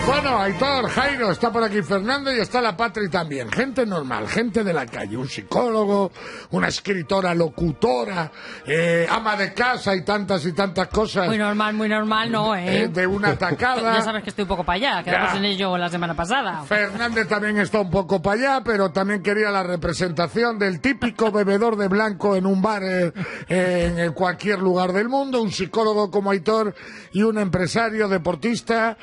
Bueno, Aitor, Jairo, está por aquí Fernando y está la Patri también. Gente normal, gente de la calle, un psicólogo, una escritora, locutora, ama de casa y tantas cosas. Muy normal, no, ¿eh? De una tacada. Ya sabes que estoy un poco para allá, quedamos en ello la semana pasada. Fernández también está un poco para allá, pero también quería la representación del típico bebedor de blanco en un bar en cualquier lugar del mundo, un psicólogo como Aitor y un empresario deportista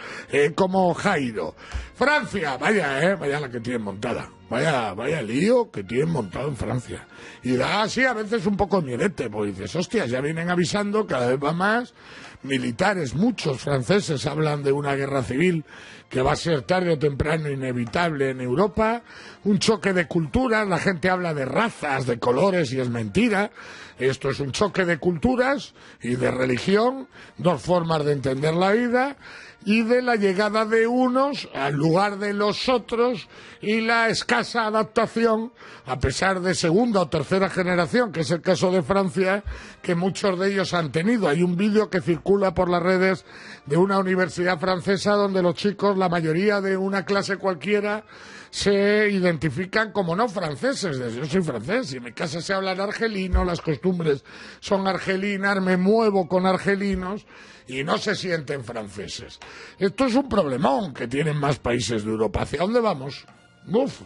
como Jairo. Francia, vaya la que tienen montada. Vaya lío que tienen montado en Francia. Y da así a veces un poco miedete, porque dices, hostia, ya vienen avisando, cada vez va más. Militares, muchos franceses hablan de una guerra civil que va a ser tarde o temprano inevitable en Europa. Un choque de culturas, la gente habla de razas, de colores y es mentira. Esto es un choque de culturas y de religión, dos formas de entender la vida y de la llegada de unos al lugar de los otros y la escasa adaptación, a pesar de segunda o tercera generación, que es el caso de Francia, que muchos de ellos han tenido. Hay un vídeo que circula por las redes de una universidad francesa donde los chicos, la mayoría de una clase cualquiera, se identifican como no franceses. Yo soy francés y en mi casa se habla en argelino, las costumbres son argelinas, me muevo con argelinos y no se sienten franceses. Esto es un problemón que tienen más países de Europa. ¿Hacia dónde vamos? Uf,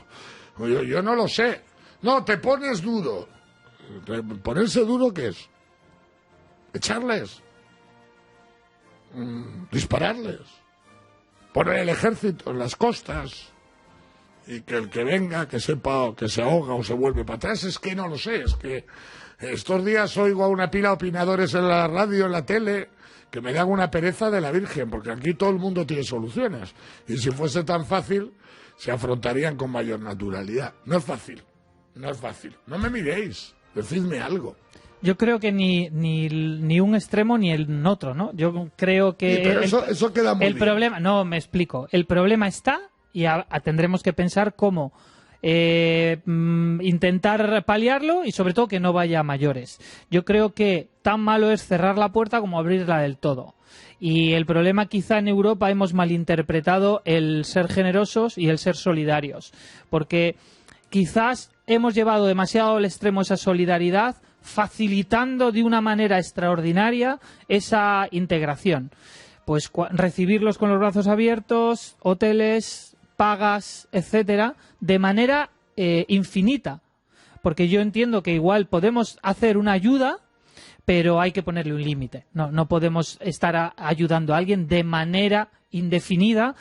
yo no lo sé. No, te pones duro. ¿Ponerse duro qué es? ¿Echarles? ¿Dispararles? ¿Poner el ejército en las costas? Y que el que venga, que sepa que se ahoga o se vuelve para atrás, es que no lo sé. Es que estos días oigo a una pila de opinadores en la radio, en la tele, que me dan una pereza de la Virgen, porque aquí todo el mundo tiene soluciones. Y si fuese tan fácil, se afrontarían con mayor naturalidad. No es fácil. No me miréis, decidme algo. Yo creo que ni un extremo ni el otro, ¿no? Yo creo que... Sí, pero eso queda muy bien. Problema, no, me explico. El problema está y tendremos que pensar cómo intentar paliarlo y sobre todo que no vaya a mayores. Yo creo que tan malo es cerrar la puerta como abrirla del todo. Y el problema quizá en Europa hemos malinterpretado el ser generosos y el ser solidarios. Porque quizás hemos llevado demasiado al extremo esa solidaridad, facilitando de una manera extraordinaria esa integración. Pues recibirlos con los brazos abiertos, hoteles, pagas, etcétera, de manera infinita. Porque yo entiendo que igual podemos hacer una ayuda, pero hay que ponerle un límite. No podemos estar ayudando a alguien de manera indefinida,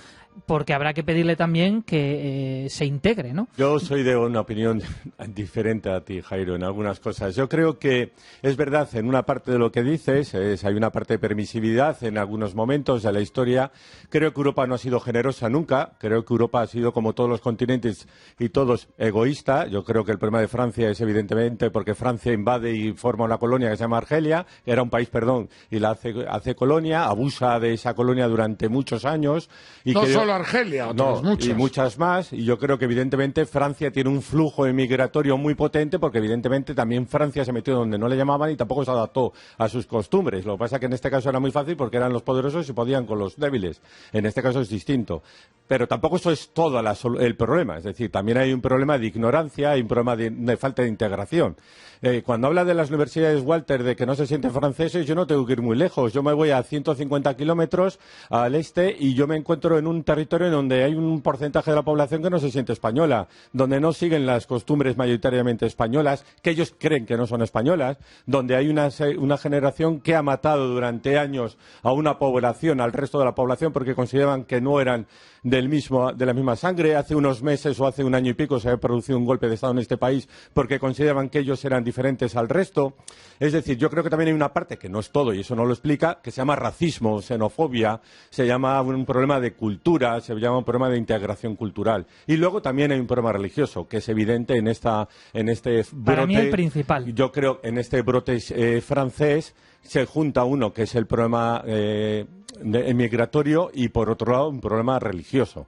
porque habrá que pedirle también que se integre, ¿no? Yo soy de una opinión diferente a ti, Jairo, en algunas cosas. Yo creo que es verdad en una parte de lo que dices, hay una parte de permisividad en algunos momentos de la historia. Creo que Europa no ha sido generosa nunca. Creo que Europa ha sido, como todos los continentes y todos, egoísta. Yo creo que el problema de Francia es evidentemente porque Francia invade y forma una colonia que se llama Argelia, era un país, y la hace colonia, abusa de esa colonia durante muchos años. Y solo Argelia, otras muchas. Y muchas más, y yo creo que evidentemente Francia tiene un flujo migratorio muy potente, porque evidentemente también Francia se metió donde no le llamaban y tampoco se adaptó a sus costumbres. Lo que pasa es que en este caso era muy fácil porque eran los poderosos y podían con los débiles. En este caso es distinto. Pero tampoco eso es todo el problema. Es decir, también hay un problema de ignorancia, hay un problema de falta de integración. Cuando habla de las universidades Walter de que no se sienten franceses, yo no tengo que ir muy lejos. Yo me voy a 150 kilómetros al este y yo me encuentro en un territorio en donde hay un porcentaje de la población que no se siente española, donde no siguen las costumbres mayoritariamente españolas, que ellos creen que no son españolas, donde hay una generación que ha matado durante años a una población, al resto de la población, porque consideraban que no eran de la misma sangre. Hace unos meses o hace un año y pico se había producido un golpe de Estado en este país porque consideraban que ellos eran diferentes al resto. Es decir, yo creo que también hay una parte, que no es todo y eso no lo explica, que se llama racismo, xenofobia, se llama un problema de cultura, se llama un problema de integración cultural. Y luego también hay un problema religioso, que es evidente en este brote. Para mí el principal. Yo creo en este brote francés. se junta uno que es el problema migratorio y por otro lado un problema religioso.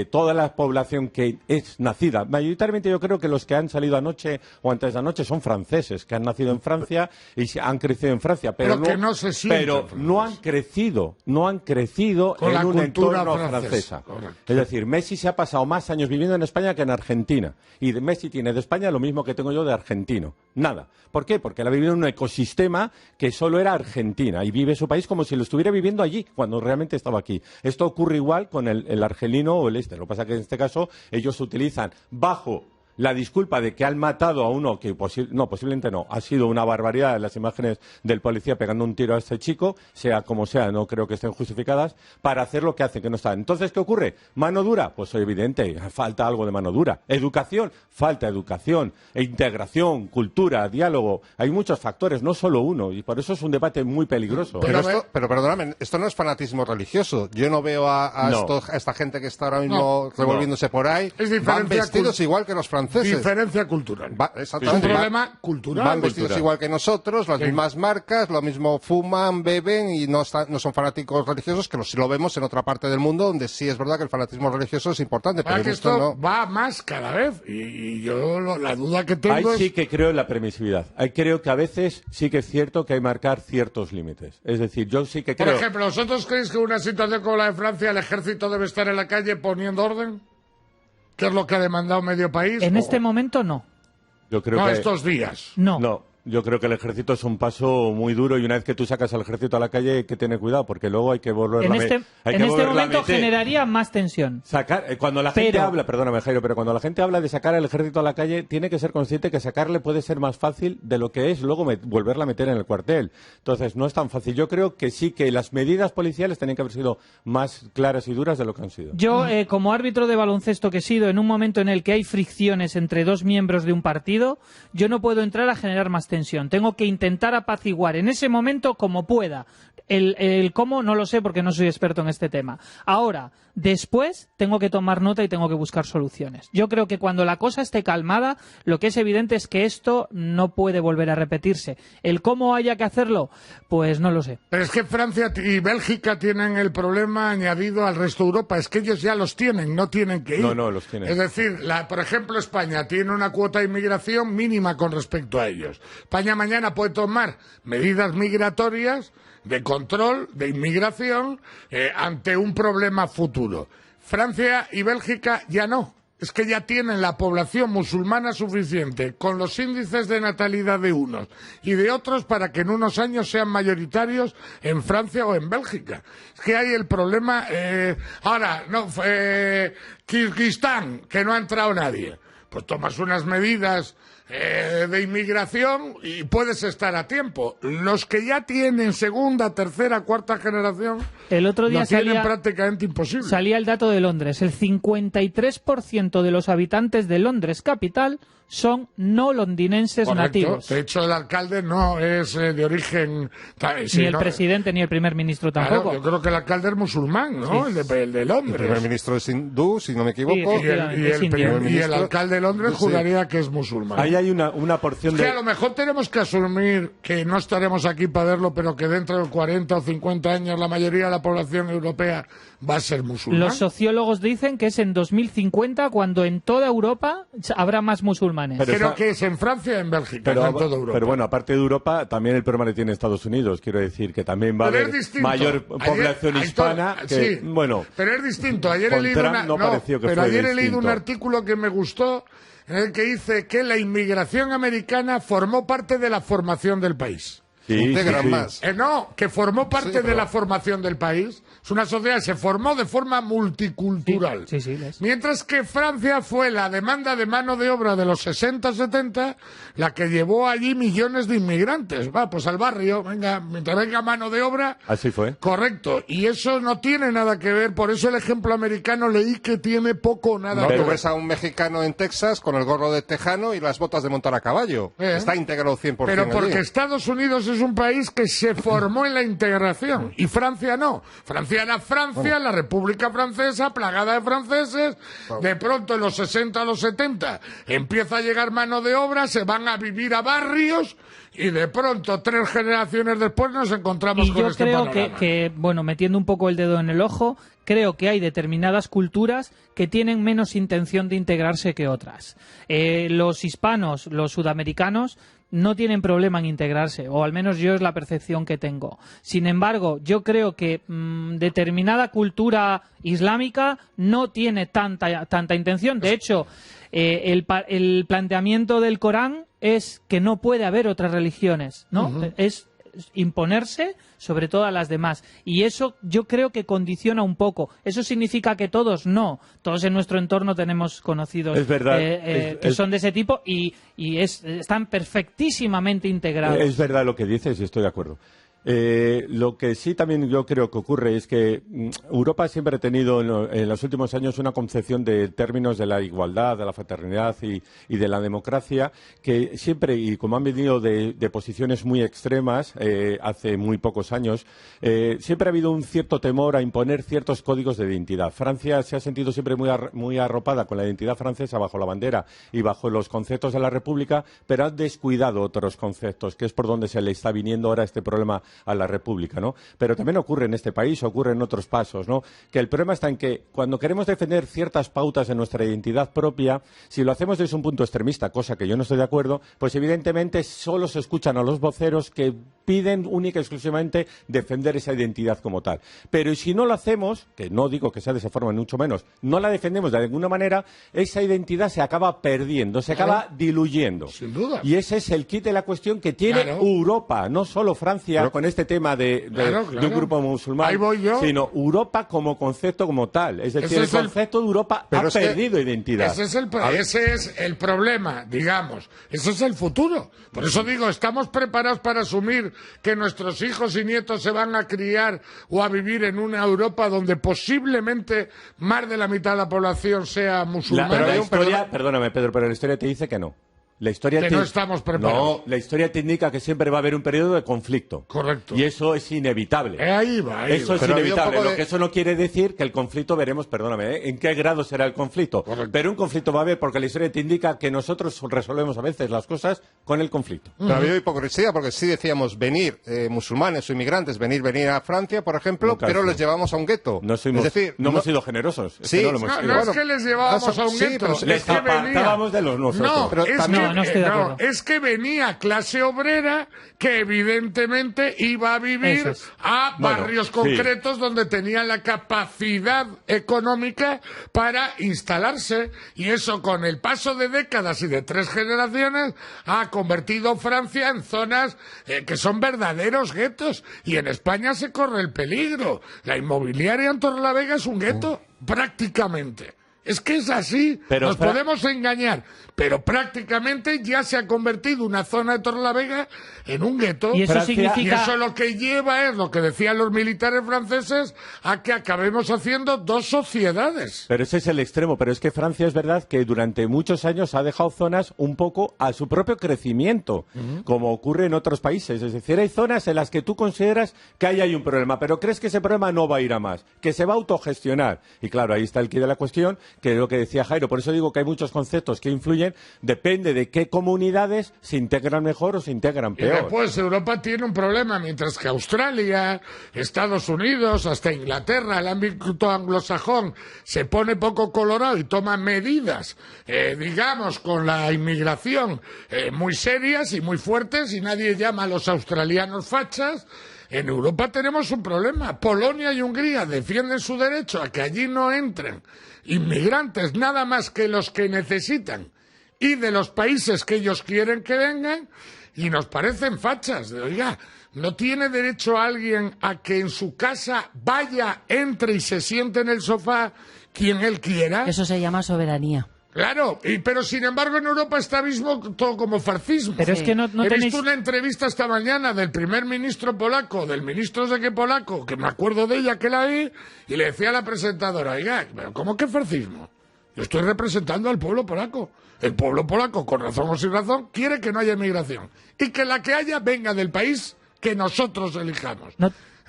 Toda la población que es nacida, mayoritariamente yo creo que los que han salido anoche o antes de anoche son franceses, que han nacido en Francia y han crecido en Francia, pero que no se sienten pero no han crecido con en un entorno francesa. Es decir, Messi se ha pasado más años viviendo en España que en Argentina, y Messi tiene de España lo mismo que tengo yo de argentino, nada. ¿Por qué? Porque él ha vivido en un ecosistema que solo era Argentina y vive su país como si lo estuviera viviendo allí, cuando realmente estaba aquí. Esto ocurre igual con el argelino o el este. Lo que pasa es que en este caso ellos utilizan bajo la disculpa de que han matado a uno que posiblemente no, ha sido una barbaridad las imágenes del policía pegando un tiro a este chico, sea como sea, no creo que estén justificadas, para hacer lo que hace, que no está. Entonces, ¿qué ocurre? ¿Mano dura? Pues evidente, falta algo de mano dura. ¿Educación? Falta educación. Integración, cultura, diálogo. Hay muchos factores, no solo uno, y por eso es un debate muy peligroso. Pero perdóname, esto no es fanatismo religioso. Yo no veo a esta gente que está ahora mismo revolviéndose por ahí. Van vestidos igual que los franceses. Diferencia cultural. Exactamente. Es un problema cultural. Van vestidos igual que nosotros, las mismas marcas, lo mismo fuman, beben y no son fanáticos religiosos, que sí lo vemos en otra parte del mundo, donde sí es verdad que el fanatismo religioso es importante. Pero que esto no va más cada vez. Y yo la duda que tengo Ahí es... sí que creo en la permisividad. Ahí creo que a veces sí que es cierto que hay que marcar ciertos límites. Es decir, yo sí que creo... Por ejemplo, ¿vosotros creéis que en una situación como la de Francia el ejército debe estar en la calle poniendo orden? ¿Qué es lo que ha demandado medio país? En este momento no. Yo creo que estos días. No, yo creo que el ejército es un paso muy duro y una vez que tú sacas al ejército a la calle hay que tener cuidado porque luego hay que volver en este momento generaría más tensión. Cuando la gente habla, perdóname Jairo, pero cuando la gente habla de sacar al ejército a la calle tiene que ser consciente que sacarle puede ser más fácil de lo que es luego volverla a meter en el cuartel. Entonces no es tan fácil. Yo creo que sí que las medidas policiales tenían que haber sido más claras y duras de lo que han sido. Yo, como árbitro de baloncesto que he sido, en un momento en el que hay fricciones entre dos miembros de un partido, yo no puedo entrar a generar más tensión. Tengo que intentar apaciguar en ese momento como pueda. El cómo no lo sé porque no soy experto en este tema. Ahora, después tengo que tomar nota y tengo que buscar soluciones. Yo creo que cuando la cosa esté calmada, lo que es evidente es que esto no puede volver a repetirse. El cómo haya que hacerlo, pues no lo sé. Pero es que Francia y Bélgica tienen el problema añadido al resto de Europa. Es que ellos ya los tienen, no tienen que ir. No, los tienen. Es decir, por ejemplo, España tiene una cuota de inmigración mínima con respecto a ellos. España mañana puede tomar medidas migratorias de control, de inmigración, ante un problema futuro. Francia y Bélgica ya no. Es que ya tienen la población musulmana suficiente, con los índices de natalidad de unos y de otros, para que en unos años sean mayoritarios en Francia o en Bélgica. Es que hay el problema... Kirguistán, que no ha entrado nadie. Pues tomas unas medidas de inmigración y puedes estar a tiempo. Los que ya tienen segunda, tercera, cuarta generación, el otro día lo tienen prácticamente imposible. Salía el dato de Londres. El 53% de los habitantes de Londres capital son no londinenses. Correcto. Nativos. De hecho, el alcalde no es de origen... Ni el presidente ni el primer ministro tampoco. Claro, yo creo que el alcalde es musulmán, ¿no? Sí. El de Londres. El primer ministro es hindú, si no me equivoco. Y el alcalde de Londres juraría que es musulmán. Ahí hay una porción de... a lo mejor tenemos que asumir que no estaremos aquí para verlo, pero que dentro de 40 o 50 años la mayoría de la población europea va a ser musulmán. Los sociólogos dicen que es en 2050 cuando en toda Europa habrá más musulmanes. Pero que es en Francia y en Bélgica, no en toda Europa. Pero bueno, aparte de Europa, también el problema le tiene Estados Unidos. Quiero decir que también va a haber mayor población hispana. Que, sí, bueno, pero es distinto. Ayer he leído un artículo que me gustó, en el que dice que la inmigración americana formó parte de la formación del país. Más. Que formó parte de la formación del país. Es una sociedad que se formó de forma multicultural. Mientras que Francia fue la demanda de mano de obra de los 60-70 la que llevó allí millones de inmigrantes. Pues al barrio, mientras venga mano de obra. Así fue. Correcto. Y eso no tiene nada que ver. Por eso el ejemplo americano leí que tiene poco o nada que ver. Tú ves a un mexicano en Texas con el gorro de tejano y las botas de montar a caballo. Está integrado 100%. Pero porque Estados Unidos es un país que se formó en la integración y Francia no. Francia era Francia, la República Francesa, plagada de franceses. De pronto en los 60 a los 70 empieza a llegar mano de obra, se van a vivir a barrios y de pronto 3 generaciones después nos encontramos Y con yo este creo panorama. que, bueno, metiendo un poco el dedo en el ojo, creo que hay determinadas culturas que tienen menos intención de integrarse que otras. Los hispanos, los sudamericanos, no tienen problema en integrarse, o al menos yo es la percepción que tengo. Sin embargo, yo creo que determinada cultura islámica no tiene tanta intención. De hecho, el planteamiento del Corán es que no puede haber otras religiones, ¿no? Es imponerse sobre todas las demás, y eso yo creo que condiciona un poco. ¿Eso significa que todos? No, todos en nuestro entorno tenemos conocidos Es verdad, que son de ese tipo y están perfectísimamente integrados. Es verdad lo que dices y estoy de acuerdo. Lo que sí también yo creo que ocurre es que Europa siempre ha tenido en los últimos años una concepción de términos de la igualdad, de la fraternidad y de la democracia que siempre, y como han venido de posiciones muy extremas hace muy pocos años, siempre ha habido un cierto temor a imponer ciertos códigos de identidad. Francia se ha sentido siempre muy arropada con la identidad francesa bajo la bandera y bajo los conceptos de la República, pero ha descuidado otros conceptos, que es por donde se le está viniendo ahora este problema a la República, ¿no? Pero también ocurre en este país, ocurre en otros pasos, ¿no? Que el problema está en que cuando queremos defender ciertas pautas de nuestra identidad propia, si lo hacemos desde un punto extremista, cosa que yo no estoy de acuerdo, pues evidentemente solo se escuchan a los voceros que piden única y exclusivamente defender esa identidad como tal. Pero si no lo hacemos, que no digo que sea de esa forma, ni mucho menos, no la defendemos de alguna manera, esa identidad se acaba perdiendo, se acaba diluyendo. Sin duda. Y ese es el kit de la cuestión que tiene Europa, no solo Francia, con este tema de un grupo musulmán, Ahí voy yo. sino Europa como concepto como tal. Es decir, Ese es el concepto de Europa ha perdido identidad. Ese es el problema, digamos. Ese es el futuro. Por eso digo, ¿estamos preparados para asumir que nuestros hijos y nietos se van a criar o a vivir en una Europa donde posiblemente más de la mitad de la población sea musulmana? Perdóname, Pedro, pero la historia te dice que no. La historia no estamos preparados. No, la historia te indica que siempre va a haber un periodo de conflicto. Correcto. Y eso es inevitable. Ahí va. Eso es inevitable. Lo que eso no quiere decir que el conflicto veremos, perdóname, en qué grado será el conflicto. Correcto. Pero un conflicto va a haber porque la historia te indica que nosotros resolvemos a veces las cosas con el conflicto. Pero ha habido hipocresía porque sí decíamos venir musulmanes o inmigrantes, venir a Francia, por ejemplo, pero les llevamos a un gueto. Es decir, no hemos sido generosos. Sí, no es que les llevábamos a un gueto. Les apartábamos de los nosotros. Es que venía clase obrera que evidentemente iba a vivir a barrios concretos donde tenían la capacidad económica para instalarse, y eso con el paso de décadas y de 3 generaciones ha convertido Francia en zonas que son verdaderos guetos, y en España se corre el peligro. La inmobiliaria en Torrelavega es un gueto prácticamente. Es que es así, nos podemos engañar, pero prácticamente ya se ha convertido una zona de Torrelavega en un gueto. Y eso significa... Y eso lo que lleva es, lo que decían los militares franceses, a que acabemos haciendo 2 sociedades. Pero ese es el extremo, pero es que Francia es verdad que durante muchos años ha dejado zonas un poco a su propio crecimiento, como ocurre en otros países. Es decir, hay zonas en las que tú consideras que ahí hay un problema, pero crees que ese problema no va a ir a más, que se va a autogestionar. Y claro, ahí está el quid de la cuestión, que es lo que decía Jairo. Por eso digo que hay muchos conceptos que influyen, depende de qué comunidades se integran mejor o se integran peor. Y después Europa tiene un problema, mientras que Australia, Estados Unidos, hasta Inglaterra, el ámbito anglosajón se pone poco colorado y toma medidas, digamos, con la inmigración muy serias y muy fuertes, y nadie llama a los australianos fachas. En Europa tenemos un problema. Polonia y Hungría defienden su derecho a que allí no entren inmigrantes nada más que los que necesitan y de los países que ellos quieren que vengan, y nos parecen fachas. Oiga, ¿no tiene derecho alguien a que en su casa vaya, entre y se siente en el sofá quien él quiera? Eso se llama soberanía. Claro, pero sin embargo en Europa está mismo todo como fascismo. Pero es que no He tenéis... visto una entrevista esta mañana del primer ministro polaco, del ministro de qué polaco, que me acuerdo de ella que la vi, y le decía a la presentadora, oiga, ¿pero cómo que fascismo? Yo estoy representando al pueblo polaco. El pueblo polaco, con razón o sin razón, quiere que no haya inmigración. Y que la que haya venga del país que nosotros elijamos.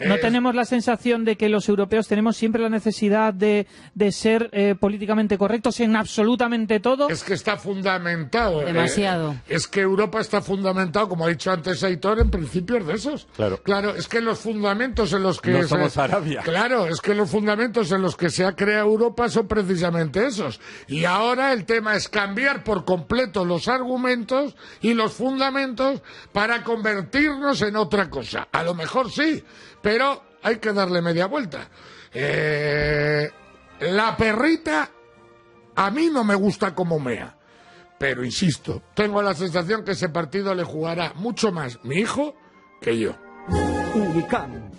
¿No tenemos la sensación de que los europeos tenemos siempre la necesidad de ser políticamente correctos en absolutamente todo? Es que está fundamentado. Demasiado. Es que Europa está fundamentado, como ha dicho antes Aitor, en principios de esos. Claro, es que los fundamentos en los que... No somos Arabia. Claro, es que los fundamentos en los que se ha creado Europa son precisamente esos. Y ahora el tema es cambiar por completo los argumentos y los fundamentos para convertirnos en otra cosa. A lo mejor sí, pero hay que darle media vuelta. La perrita a mí no me gusta como mea, pero insisto, tengo la sensación que ese partido le jugará mucho más mi hijo que yo. Unicam.